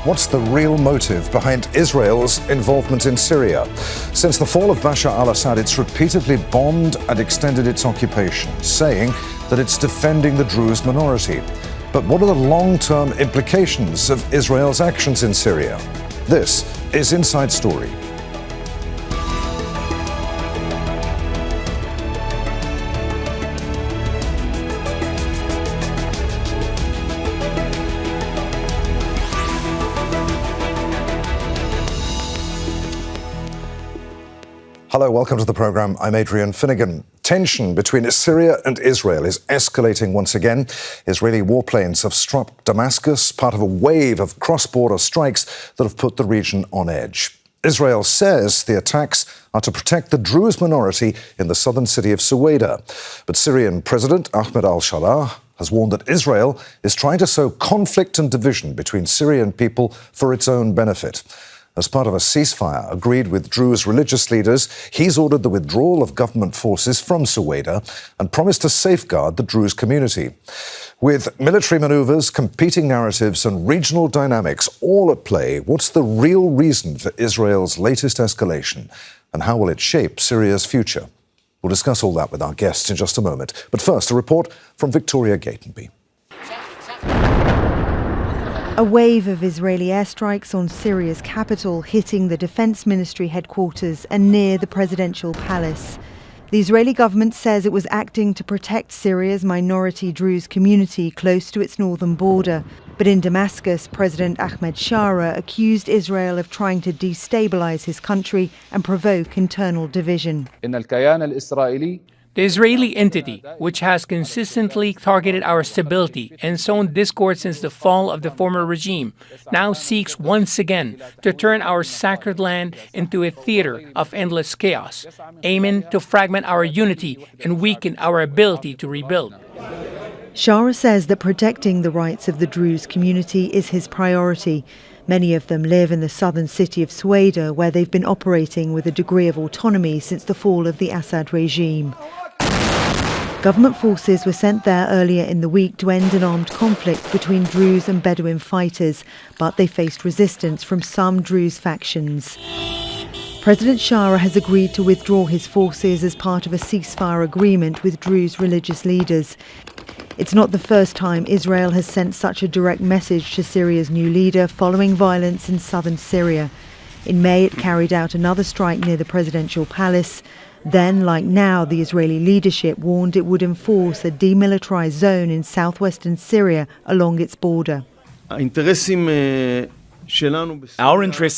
What's the real motive behind Israel's involvement in Syria? Since the fall of Bashar al-Assad, it's repeatedly bombed and extended its occupation, saying that it's defending the Druze minority. But what are the long-term implications of Israel's actions in Syria? This is Inside Story. Hello, welcome to the programme. I'm Adrian Finighan. Tension between Syria and Israel is escalating once again. Israeli warplanes have struck Damascus, part of a wave of cross-border strikes that have put the region on edge. Israel says the attacks are to protect the Druze minority in the southern city of Suwayda. But Syrian President Ahmed al-Sharaa has warned that Israel is trying to sow conflict and division between Syrian people for its own benefit. As part of a ceasefire agreed with Druze religious leaders, he's ordered the withdrawal of government forces from Suwayda and promised to safeguard the Druze community. With military manoeuvres, competing narratives and regional dynamics all at play, what's the real reason for Israel's latest escalation? And how will it shape Syria's future? We'll discuss all that with our guests in just a moment. But first, a report from Victoria Gatenby. A wave of Israeli airstrikes on Syria's capital hitting the Defense Ministry headquarters and near the presidential palace. The Israeli government says it was acting to protect Syria's minority Druze community close to its northern border. But in Damascus, President Ahmed accused Israel of trying to destabilize his country and provoke internal division. The Israeli entity, which has consistently targeted our stability and sown discord since the fall of the former regime, now seeks once again to turn our sacred land into a theater of endless chaos, aiming to fragment our unity and weaken our ability to rebuild. Sharaa says that protecting the rights of the Druze community is his priority. Many of them live in the southern city of Suwayda, where they've been operating with a degree of autonomy since the fall of the Assad regime. Government forces were sent there earlier in the week to end an armed conflict between Druze and Bedouin fighters, but they faced resistance from some Druze factions. President Sharaa has agreed to withdraw his forces as part of a ceasefire agreement with Druze religious leaders. It's not the first time Israel has sent such a direct message to Syria's new leader following violence in southern Syria. In May, it carried out another strike near the presidential palace. Then, like now, the Israeli leadership warned it would enforce a demilitarized zone in southwestern Syria along its border. Our interests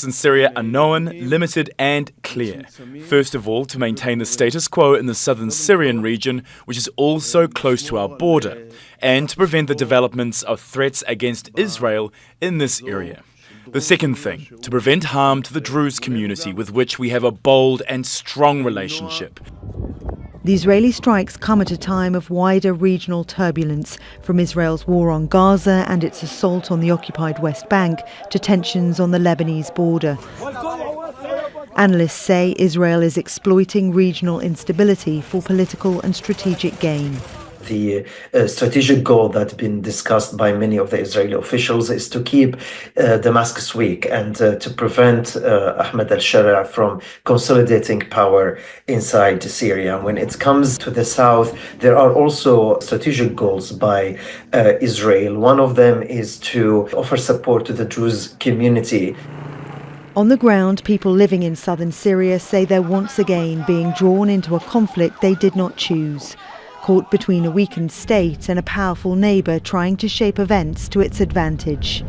in Syria are known, limited and clear. First of all, to maintain the status quo in the southern Syrian region, which is also close to our border, and to prevent the developments of threats against Israel in this area. The second thing, to prevent harm to the Druze community with which we have a bold and strong relationship. The Israeli strikes come at a time of wider regional turbulence, from Israel's war on Gaza and its assault on the occupied West Bank to tensions on the Lebanese border. Analysts say Israel is exploiting regional instability for political and strategic gain. The strategic goal that's been discussed by many of the Israeli officials is to keep Damascus weak and to prevent Ahmed al-Sharaa from consolidating power inside Syria. When it comes to the south, there are also strategic goals by Israel. One of them is to offer support to the Druze community. On the ground, people living in southern Syria say they're once again being drawn into a conflict they did not choose. Caught between a weakened state and a powerful neighbour trying to shape events to its advantage.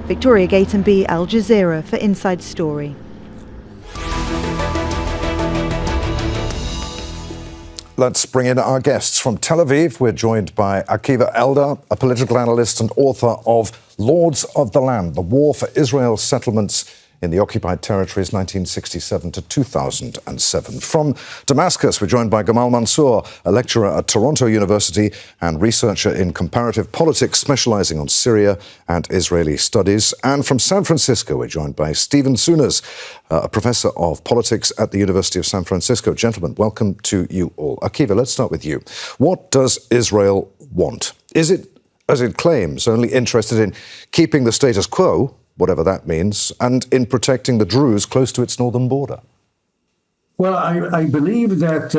Victoria Gatenby, Al Jazeera for Inside Story. Let's bring in our guests. From Tel Aviv, we're joined by Akiva Eldar, a political analyst and author of Lords of the Land, The War for Israel's Settlements in the Occupied Territories 1967 to 2007. From Damascus, we're joined by Gamal Mansour, a lecturer at Toronto University and researcher in comparative politics, specialising on Syria and Israeli studies. And from San Francisco, we're joined by Stephen Zunes, a professor of politics at the University of San Francisco. Gentlemen, welcome to you all. Akiva, let's start with you. What does Israel want? Is it, as it claims, only interested in keeping the status quo, whatever that means, and in protecting the Druze close to its northern border? Well, I believe that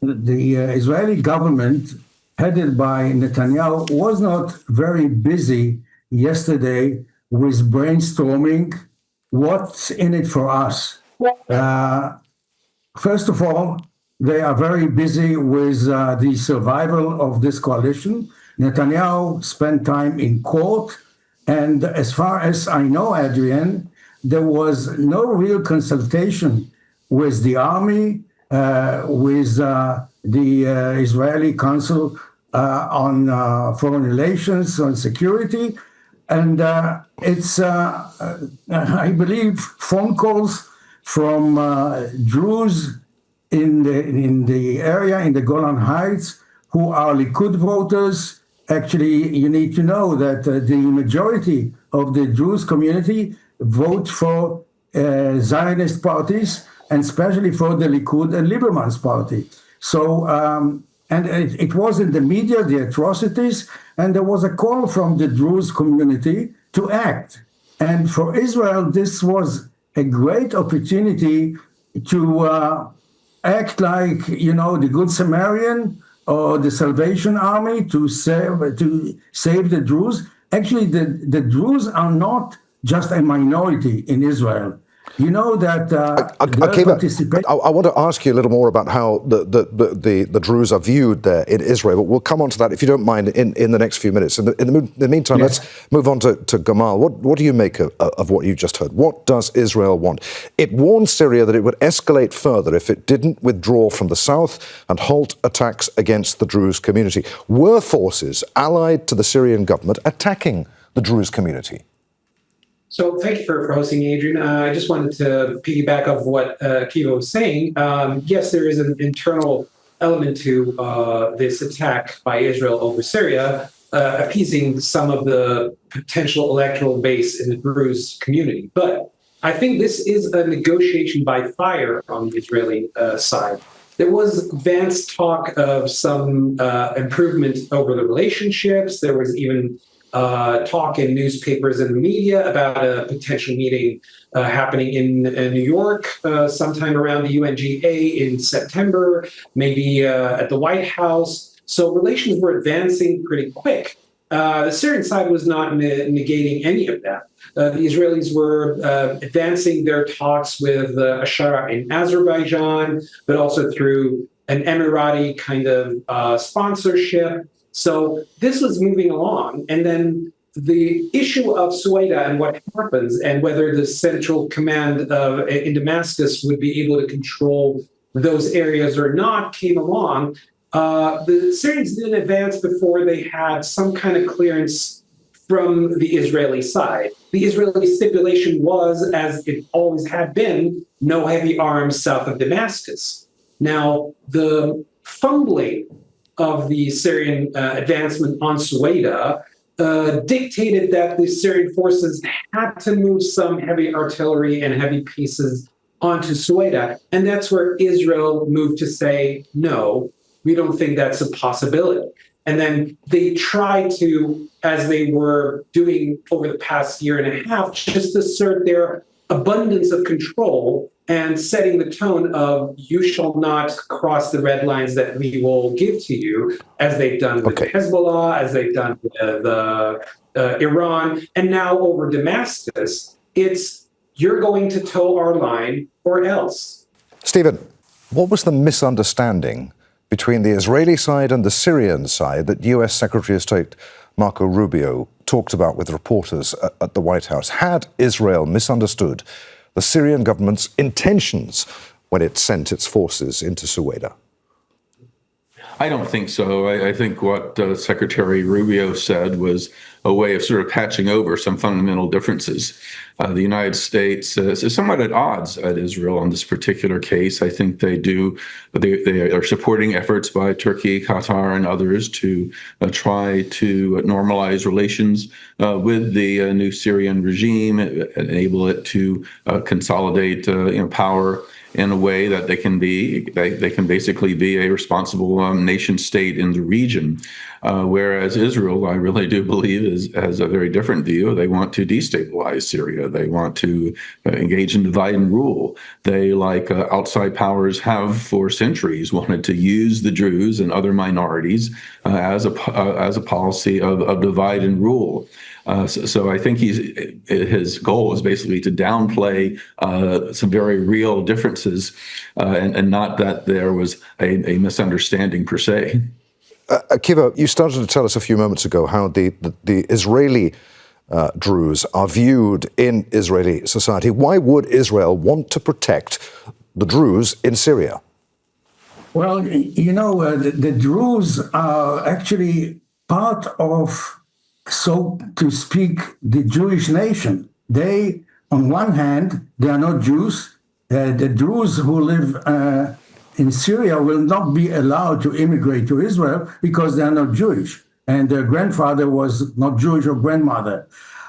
the Israeli government, headed by Netanyahu, was not very busy yesterday with brainstorming what's in it for us. First of all, they are very busy with the survival of this coalition. Netanyahu spent time in court, and as far as I know, Adrian, there was no real consultation with the army, with the Israeli Council on Foreign Relations, on security. And it's, I believe, phone calls from Druze in the area, in the Golan Heights, who are Likud voters. Actually, you need to know that the majority of the Druze community vote for Zionist parties, and especially for the Likud and Lieberman's party. So, and it was in the media, the atrocities, and there was a call from the Druze community to act. And for Israel, this was a great opportunity to act like, you know, the Good Samaritan or the Salvation Army to save the Druze. Actually, the Druze are not just a minority in Israel. You know that Akiva, I want to ask you a little more about how the Druze are viewed there in Israel, but we'll come on to that, if you don't mind, in the next few minutes. In the meantime, Let's move on to Gamal. What do you make of what you just heard? What does Israel want? It warned Syria that it would escalate further if it didn't withdraw from the south and halt attacks against the Druze community. Were forces allied to the Syrian government attacking the Druze community? So thank you for hosting me, Adrian. I just wanted to piggyback off what Akiva was saying. Yes, there is an internal element to this attack by Israel over Syria, appeasing some of the potential electoral base in the Druze community. But I think this is a negotiation by fire on the Israeli side. There was advanced talk of some improvement over the relationships. There was even talk in newspapers and the media about a potential meeting happening in New York sometime around the UNGA in September, maybe at the White House. So relations were advancing pretty quick. The Syrian side was not negating any of that. The Israelis were advancing their talks with Sharaa in Azerbaijan, but also through an Emirati kind of sponsorship. So this was moving along. And then the issue of Suwayda and what happens and whether the central command in Damascus would be able to control those areas or not came along. The Syrians didn't advance before they had some kind of clearance from the Israeli side. The Israeli stipulation was, as it always had been, no heavy arms south of Damascus. Now, the fumbling of the Syrian advancement on Suwayda dictated that the Syrian forces had to move some heavy artillery and heavy pieces onto Suwayda. And that's where Israel moved to say, no, we don't think that's a possibility. And then they tried to, as they were doing over the past year and a half, just assert their abundance of control and setting the tone of you shall not cross the red lines that we will give to you, as they've done with Hezbollah, as they've done with Iran, and now over Damascus, it's you're going to toe our line or else. Stephen, what was the misunderstanding between the Israeli side and the Syrian side that US Secretary of State Marco Rubio talked about with reporters at the White House? Had Israel misunderstood the Syrian government's intentions when it sent its forces into Suwayda? I don't think so. I think what Secretary Rubio said was a way of sort of patching over some fundamental differences. The United States is somewhat at odds at Israel on this particular case. I think they are supporting efforts by Turkey, Qatar, and others to try to normalize relations with the new Syrian regime, enable it to consolidate power in a way that they can basically be a responsible nation state in the region. Whereas Israel, I really do believe, has a very different view. They want to destabilize Syria. They want to engage in divide and rule. They, like outside powers have for centuries, wanted to use the Druze and other minorities as a policy of divide and rule. So I think his goal is basically to downplay some very real differences, and not that there was a misunderstanding per se. Akiva, you started to tell us a few moments ago how the Israeli Druze are viewed in Israeli society. Why would Israel want to protect the Druze in Syria? Well, the Druze are actually part of, so to speak, the Jewish nation. They, on one hand, they are not Jews. The Druze who live in Syria will not be allowed to immigrate to Israel because they are not Jewish, and their grandfather was not Jewish or grandmother.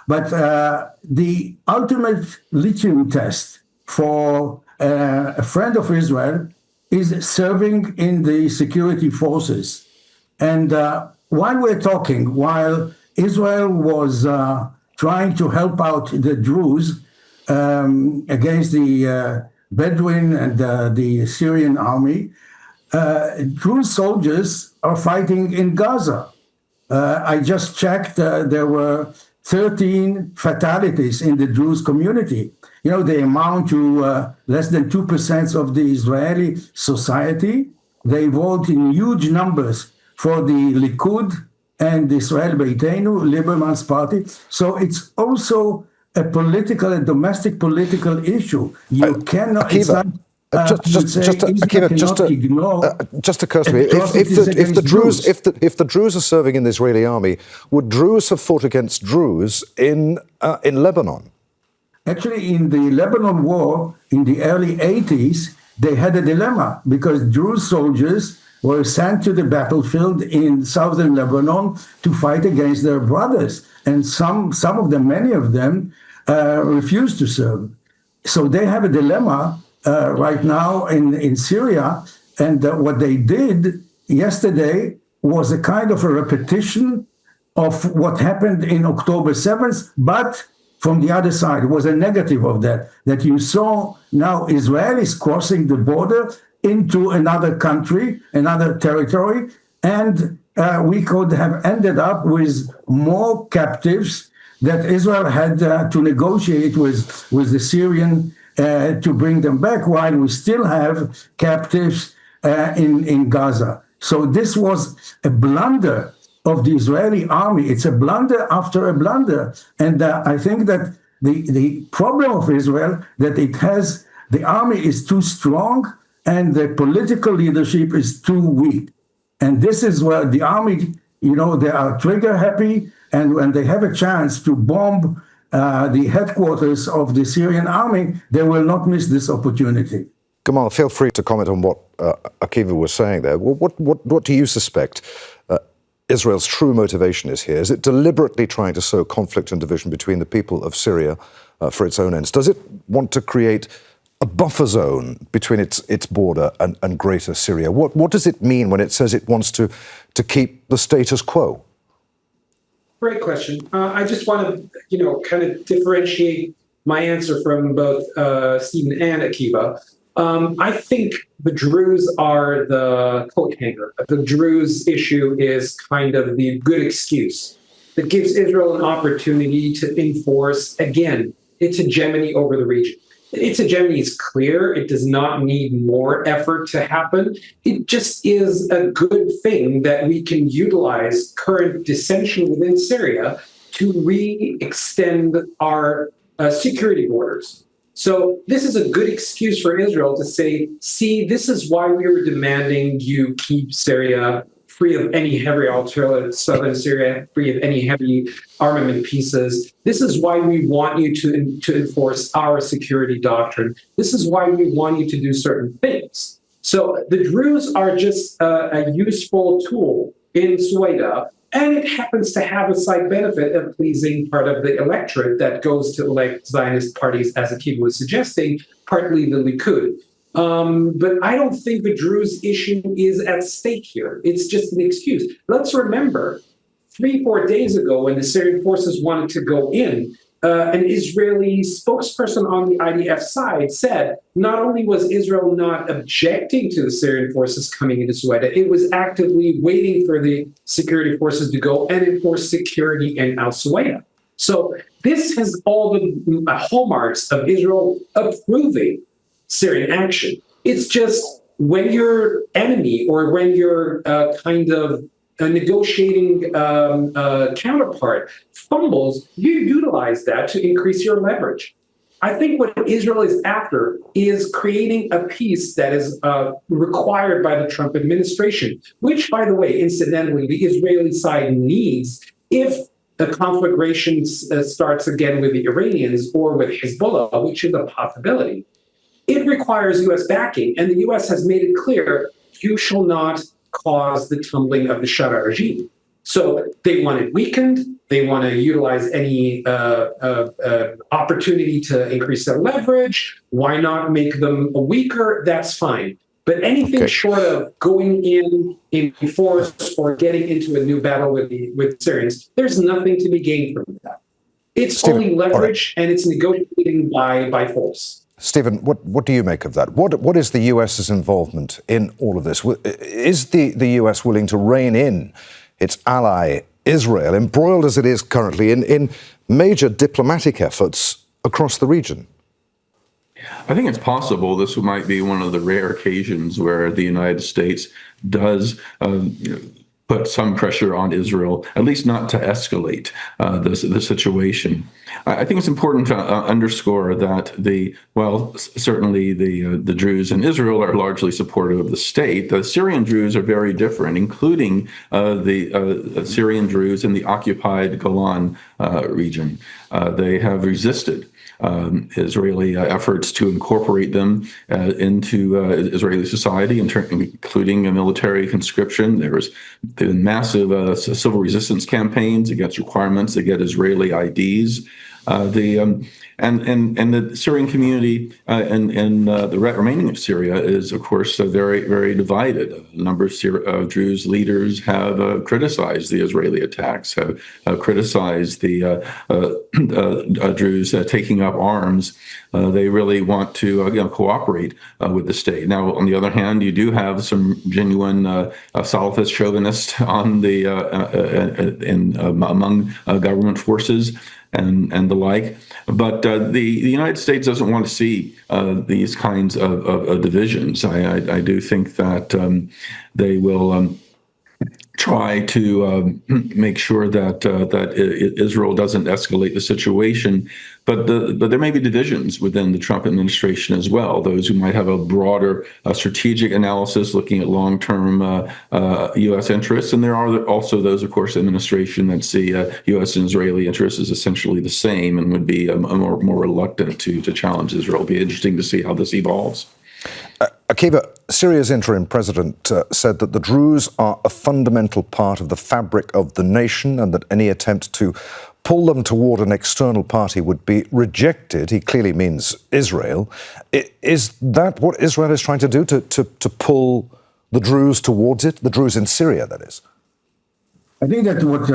But the ultimate litmus test for a friend of Israel is serving in the security forces. And while we're talking, while Israel was trying to help out the Druze against the Bedouin and the Syrian army, Druze soldiers are fighting in Gaza. I just checked, there were 13 fatalities in the Druze community. They amount to less than 2% of the Israeli society. They vote in huge numbers for the Likud and the Israel Beitenu, Lieberman's party. So it's also a domestic political issue. You cannot. Akiva, just occurs to me, if the Druze are serving in the Israeli army, would Druze have fought against Druze in Lebanon? Actually, in the Lebanon war in the early 80s, they had a dilemma because Druze soldiers were sent to the battlefield in southern Lebanon to fight against their brothers, and some of them, many of them, refused to serve. So they have a dilemma right now in Syria, and what they did yesterday was a kind of a repetition of what happened in October 7th, but from the other side. It was a negative of that you saw now Israelis crossing the border into another country, another territory, and we could have ended up with more captives that Israel had to negotiate with the Syrian to bring them back, while we still have captives in Gaza. So this was a blunder of the Israeli army. It's a blunder after a blunder. And I think that the problem of Israel, that it has, the army is too strong and the political leadership is too weak. And this is where the army, they are trigger happy, and when they have a chance to bomb the headquarters of the Syrian army, they will not miss this opportunity. Gamal, feel free to comment on what Akiva was saying there. What do you suspect Israel's true motivation is here? Is it deliberately trying to sow conflict and division between the people of Syria for its own ends? Does it want to create a buffer zone between its border and greater Syria? What does it mean when it says it wants to keep the status quo? Great question. I just want to, kind of differentiate my answer from both Stephen and Akiva. I think the Druze are the coat hanger. The Druze issue is kind of the good excuse that gives Israel an opportunity to enforce, again, its hegemony over the region. Its hegemony is clear. It does not need more effort to happen. It just is a good thing that we can utilize current dissension within Syria to re-extend our security borders. So this is a good excuse for Israel to say, see, this is why we were demanding you keep Syria free of any heavy artillery, southern Syria, free of any heavy armament pieces. This is why we want you to enforce our security doctrine. This is why we want you to do certain things. So the Druze are just a useful tool in Suwayda, and it happens to have a side benefit of pleasing part of the electorate that goes to elect Zionist parties, as Akiva was suggesting, partly the Likud. But I don't think the Druze issue is at stake here. It's just an excuse. Let's remember 3-4 days ago, when the Syrian forces wanted to go in, an Israeli spokesperson on the IDF side said not only was Israel not objecting to the Syrian forces coming into Suwayda, it was actively waiting for the security forces to go and enforce security in al-Suwayda. So this has all the hallmarks of Israel approving Syrian action. It's just when your enemy or when your kind of a negotiating counterpart fumbles, you utilize that to increase your leverage. I think what Israel is after is creating a peace that is required by the Trump administration, which, by the way, incidentally, the Israeli side needs if the conflagration starts again with the Iranians or with Hezbollah, which is a possibility. It requires U.S. backing, and the U.S. has made it clear you shall not cause the tumbling of the Sharaa regime. So they want it weakened. They want to utilize any opportunity to increase their leverage. Why not make them weaker? That's fine. But anything short of going in force or getting into a new battle with Syrians, there's nothing to be gained from that. It's only leverage, and it's negotiating by force. Stephen, what do you make of that? What is the US's involvement in all of this? Is the US willing to rein in its ally Israel, embroiled as it is currently in major diplomatic efforts across the region? I think it's possible this might be one of the rare occasions where the United States does put some pressure on Israel, at least not to escalate the situation. I think it's important to underscore that certainly the Druze in Israel are largely supportive of the state. The Syrian Druze are very different, including the Syrian Druze in the occupied Golan region. They have resisted Israeli efforts to incorporate them into Israeli society, including a military conscription. There was massive civil resistance campaigns against requirements to get Israeli IDs. And the Syrian community and the remaining of Syria is, of course, very, very divided. A number of Druze leaders have criticized the Israeli attacks, have criticized the Druze taking up arms. They really want to cooperate with the state. Now, on the other hand, you do have some genuine Salafist chauvinists on among government forces and the like. But the United States doesn't want to see these kinds of divisions. I do think that they will try to make sure that Israel doesn't escalate the situation. But there may be divisions within the Trump administration as well, those who might have a broader strategic analysis looking at long-term U.S. interests. And there are also those, of course, administration that see U.S. and Israeli interests as essentially the same and would be more reluctant to challenge Israel. It'll be interesting to see how this evolves. Akiva, Syria's interim president said that the Druze are a fundamental part of the fabric of the nation and that any attempt to pull them toward an external party would be rejected. He clearly means Israel. Is that what Israel is trying to do, to pull the Druze towards it? The Druze in Syria, that is. I think that what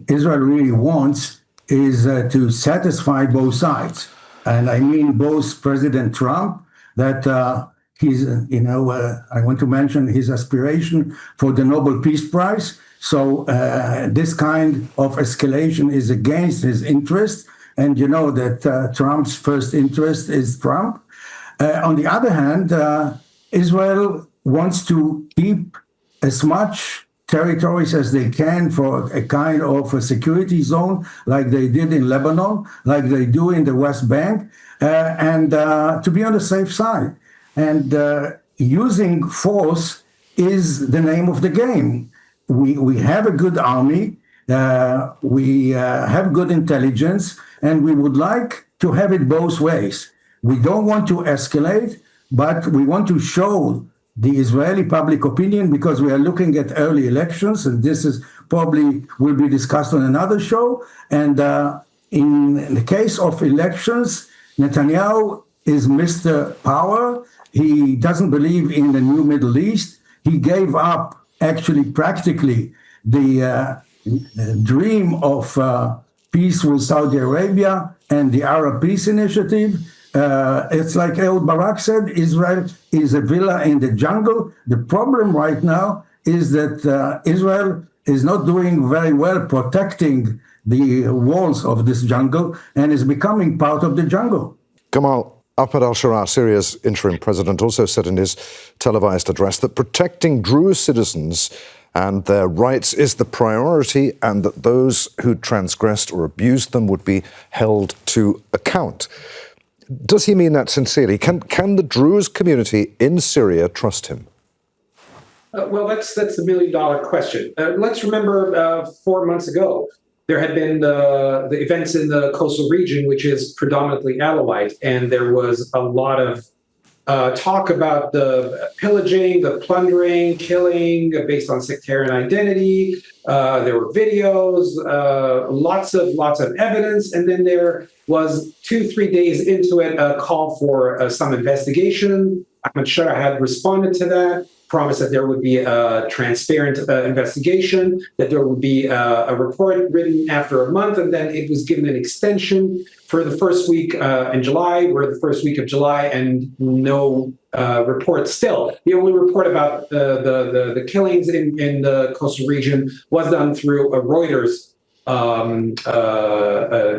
Israel really wants is to satisfy both sides. And I mean both President Trump, that I want to mention his aspiration for the Nobel Peace Prize. So this kind of escalation is against his interest. And you know that Trump's first interest is Trump. On the other hand, Israel wants to keep as much territories as they can for a kind of a security zone, like they did in Lebanon, like they do in the West Bank, and to be on the safe side. And using force is the name of the game. We have a good army, we have good intelligence, and we would like to have it both ways. We don't want to escalate, but we want to show the Israeli public opinion, because we are looking at early elections, and this is probably will be discussed on another show. And in the case of elections, Netanyahu is Mr. Power. He doesn't believe in the new Middle East. He gave up, actually, practically, the dream of peace with Saudi Arabia and the Arab Peace Initiative. It's like El Barak said, Israel is a villa in the jungle. The problem right now is that Israel is not doing very well protecting the walls of this jungle and is becoming part of the jungle. Gamal, Ahmed al-Sharaa, Syria's interim president, also said in his televised address that protecting Druze citizens and their rights is the priority, and that those who transgressed or abused them would be held to account. Does he mean that sincerely? Can the Druze community in Syria trust him? Well, that's the million-dollar question. Let's remember 4 months ago, there had been the events in the coastal region, which is predominantly Alawite, and there was a lot of talk about the pillaging, the plundering, killing based on sectarian identity. There were videos, lots of evidence, and then there was 2-3 days into it a call for some investigation. Ahmed Sharaa had responded to that, promised that there would be a transparent investigation, that there would be a report written after a month, and then it was given an extension for the first week in July. We're the first week of July, and no report still. The only report about the killings in the coastal region was done through a Reuters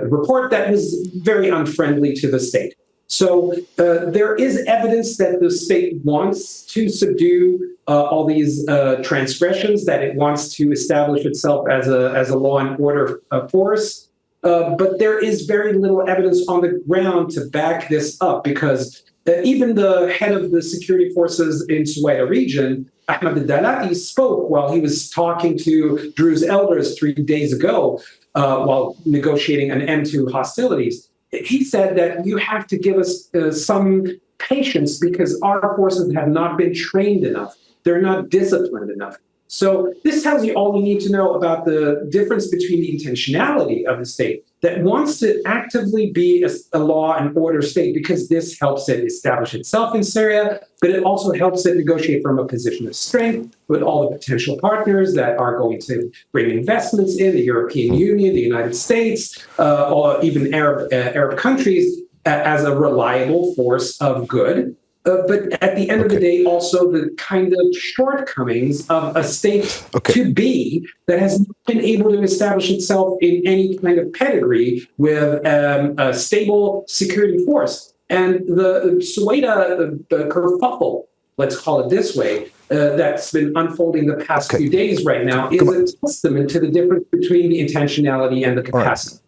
report that was very unfriendly to the state. So there is evidence that the state wants to subdue all these transgressions, that it wants to establish itself as a law and order force. But there is very little evidence on the ground to back this up, because even the head of the security forces in Suwayda region, Ahmed al-Dalati, spoke while he was talking to Druze elders 3 days ago while negotiating an end to hostilities. He said that you have to give us some patience because our forces have not been trained enough. They're not disciplined enough. So this tells you all you need to know about the difference between the intentionality of the state that wants to actively be a law and order state, because this helps it establish itself in Syria, but it also helps it negotiate from a position of strength with all the potential partners that are going to bring investments in, the European Union, the United States, or even Arab countries, as a reliable force of good. But at the end of the day, also the kind of shortcomings of a state to be that has not been able to establish itself in any kind of pedigree with a stable security force. And the Suwayda, the kerfuffle, let's call it this way, that's been unfolding the past few days right now is a testament to the difference between the intentionality and the capacity.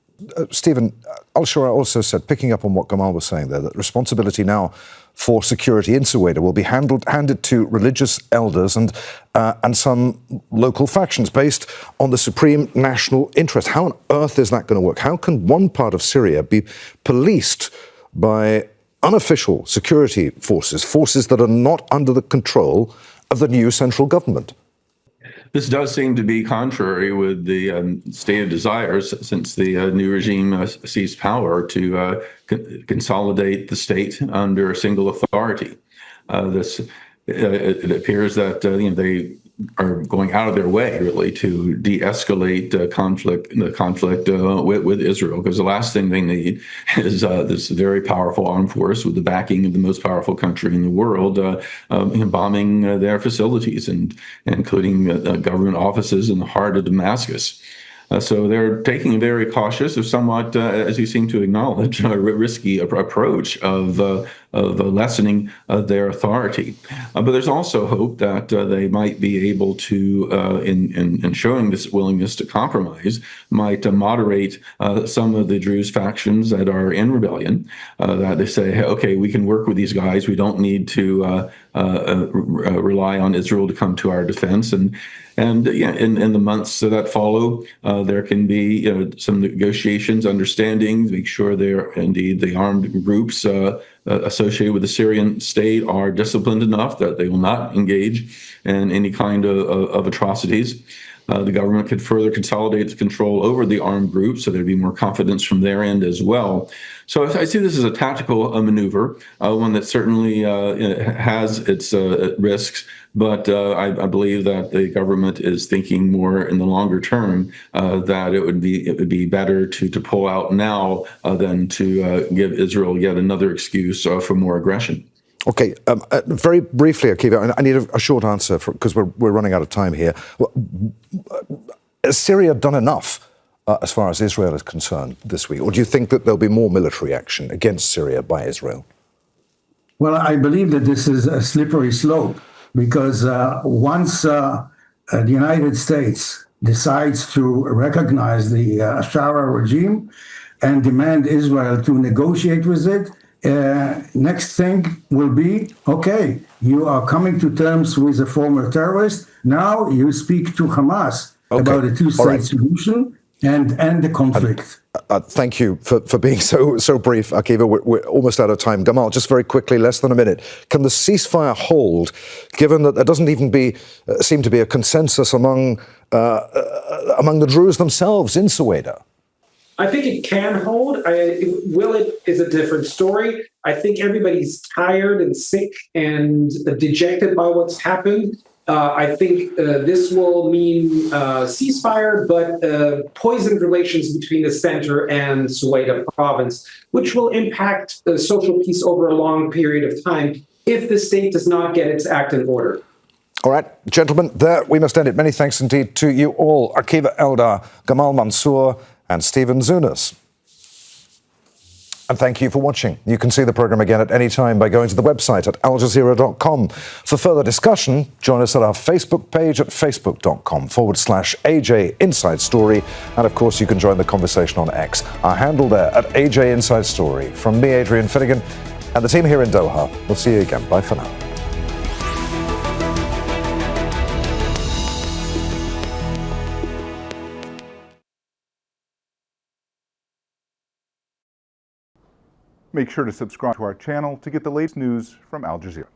Stephen, al-Sharaa also said, picking up on what Gamal was saying there, that responsibility now for security in Suwayda will be handed to religious elders and some local factions based on the supreme national interest. How on earth is that going to work? How can one part of Syria be policed by unofficial security forces that are not under the control of the new central government? This does seem to be contrary with the stated desires since the new regime seized power to consolidate the state under a single authority. It appears that they are going out of their way, really, to de-escalate the conflict with Israel, because the last thing they need is this very powerful armed force with the backing of the most powerful country in the world bombing their facilities, and including government offices in the heart of Damascus. So they're taking a very cautious, or somewhat, as you seem to acknowledge, a risky approach of lessening their authority. But there's also hope that they might be able to, in showing this willingness to compromise, might moderate some of the Druze factions that are in rebellion, that they say, hey, okay, we can work with these guys. We don't need to rely on Israel to come to our defense. And in the months that follow, there can be some negotiations, understandings, make sure the armed groups associated with the Syrian state are disciplined enough that they will not engage in any kind of atrocities. the government could further consolidate its control over the armed groups, so there'd be more confidence from their end as well. So I see this as a tactical maneuver, one that certainly has its risks, but I believe that the government is thinking more in the longer term that it would be better to pull out now than to give Israel yet another excuse for more aggression. Okay, very briefly, Akiva, I need a short answer because we're running out of time here. Has Syria done enough as far as Israel is concerned this week, or do you think that there'll be more military action against Syria by Israel? Well, I believe that this is a slippery slope because once the United States decides to recognize the Sharaa regime and demand Israel to negotiate with it, next thing will be, okay, you are coming to terms with a former terrorist. Now you speak to Hamas about a two-state solution and end the conflict. Thank you for being so brief, Akiva. We're almost out of time. Gamal, just very quickly, less than a minute. Can the ceasefire hold, given that there doesn't even seem to be a consensus among the Druze themselves in Suwayda? I think it can hold. Will it is a different story. I think everybody's tired and sick and dejected by what's happened. I think this will mean ceasefire, but poisoned relations between the center and Suwayda province, which will impact social peace over a long period of time if the state does not get its act in order. All right, gentlemen, there we must end it. Many thanks indeed to you all. Akiva Eldar, Gamal Mansour, and Stephen Zunes. And thank you for watching. You can see the program again at any time by going to the website at aljazeera.com. For further discussion, join us at our Facebook page at facebook.com/AJ Inside Story. And of course, you can join the conversation on X. Our handle there at AJ Inside Story. From me, Adrian Finighan, and the team here in Doha. We'll see you again. Bye for now. Make sure to subscribe to our channel to get the latest news from Al Jazeera.